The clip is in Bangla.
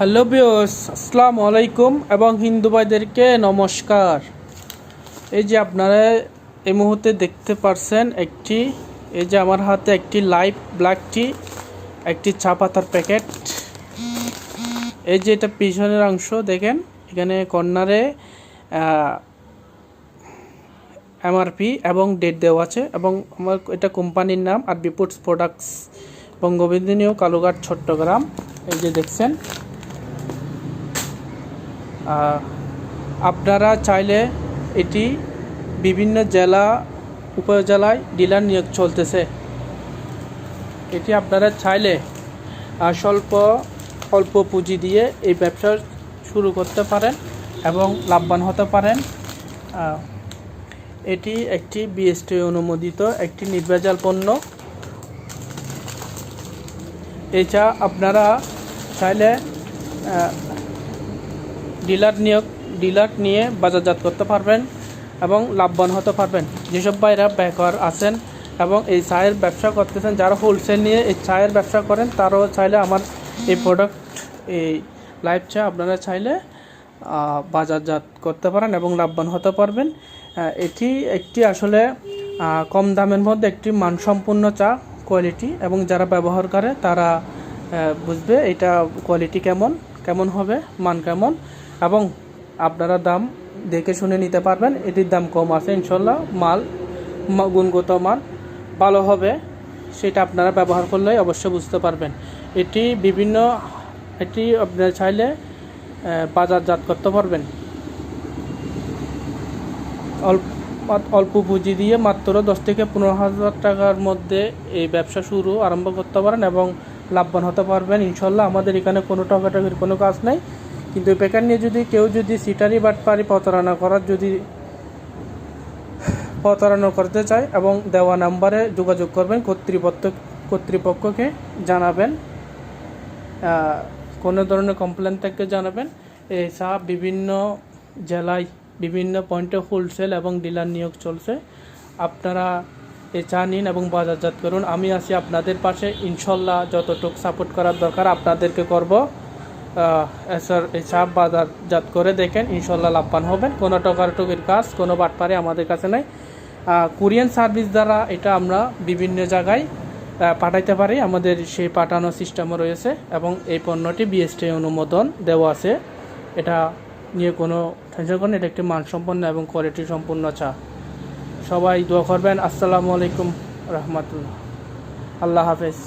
হ্যালো ভিউয়ার্স, আসসালামু আলাইকুম এবং হিন্দু ভাইদেরকে নমস্কার। এই যে আপনারা এই মুহূর্তে দেখতে পারছেন এই যে আমার হাতে একটি লাইভ ব্ল্যাক টি, একটি চা পাতার প্যাকেট। এই যে এটা পিছনের অংশ দেখেন, এখানে কর্নারে এমআরপি এবং ডেট দেওয়া আছে এবং আমার এটা কোম্পানির নাম আরবি ফুডস প্রোডাক্টস, বঙ্গবন্ধু কালুঘাট, চট্টগ্রাম। এই যে দেখছেন, আপনারা চাইলে এটি বিভিন্ন জেলা উপজেলায় ডিলার নিয়োগ চলতেছে। এটি আপনারা চাইলে অল্প পুঁজি দিয়ে এই ব্যবসা শুরু করতে পারেন এবং লাভবান হতে পারেন। এটি একটি বিএসটি অনুমোদিত একটি নির্ভেজাল পণ্য। এটা আপনারা চাইলে ডিলার নিয়ে বাজারজাত করতে পারবেন এবং লাভবান হতে পারবেন। যেসব ভাইরা বেকার আছেন এবং এই চায়ের ব্যবসা করতেছেন, যারা হোলসেল নিয়ে এই চায়ের ব্যবসা করেন, তারাও চাইলে আমার এই প্রোডাক্ট, এই লাইভ চা আপনারা চাইলে বাজারজাত করতে পারেন এবং লাভবান হতে পারবেন। এটি একটি আসলে কম দামের মধ্যে একটি মানসম্পন্ন চা কোয়ালিটি, এবং যারা ব্যবহার করে তারা বুঝবে এটা কোয়ালিটি কেমন হবে, মান কেমন, এবং আপনারা দাম দেখে শুনে নিতে পারবেন। এটির দাম কম আছে ইনশাল্লাহ, গুণগত মান ভালো হবে, সেটা আপনারা ব্যবহার করলেই অবশ্যই বুঝতে পারবেন। এটি আপনারা চাইলে বাজারজাত করতে পারবেন অল্প পুঁজি দিয়ে। মাত্র 10 থেকে 15,000 টাকার মধ্যে এই ব্যবসা আরম্ভ করতে পারেন এবং লাভবান হতে পারবেন ইনশাল্লাহ। আমাদের এখানে কোনো টাকাটাকির কোনো কাজ নেই, কিন্তু এই প্যাকেট নিয়ে কেউ যদি সিটারি বাটপারি প্রতারণা করতে চায় এবং দেওয়া নাম্বারে যোগাযোগ করবেন, কর্তৃপক্ষকে জানাবেন, কোনো ধরনের কমপ্লেন থেকে জানাবেন। এই চা বিভিন্ন জেলায় বিভিন্ন পয়েন্টে হোলসেল এবং ডিলার নিয়োগ চলছে। আপনারা এই চা নিন এবং বাজারজাত করুন। আমি আছি আপনাদের পাশে ইনশাল্লাহ। যতটুকু সাপোর্ট করার দরকার আপনাদেরকে করব। এই চা বাজারজাত করে দেখেন, ইনশাল্লাহ লাভবান হবেন। কোনো টকাটকির কাজ, কোনো বাটপারে আমাদের কাছে নেই। কুরিয়ান সার্ভিস দ্বারা এটা আমরা বিভিন্ন জায়গায় পাঠাইতে পারি, আমাদের সেই পাঠানোর সিস্টেমও রয়েছে এবং এই পণ্যটি বিএসটি অনুমোদন দেওয়া আছে। এটা নিয়ে কোনো টেনশন করেন, এটা একটি মানসম্পন্ন এবং কোয়ালিটি সম্পূর্ণ চা। সবাই দোয়া করবেন। আসসালামু আলাইকুম রহমতুল্লাহ। আল্লাহ হাফেজ।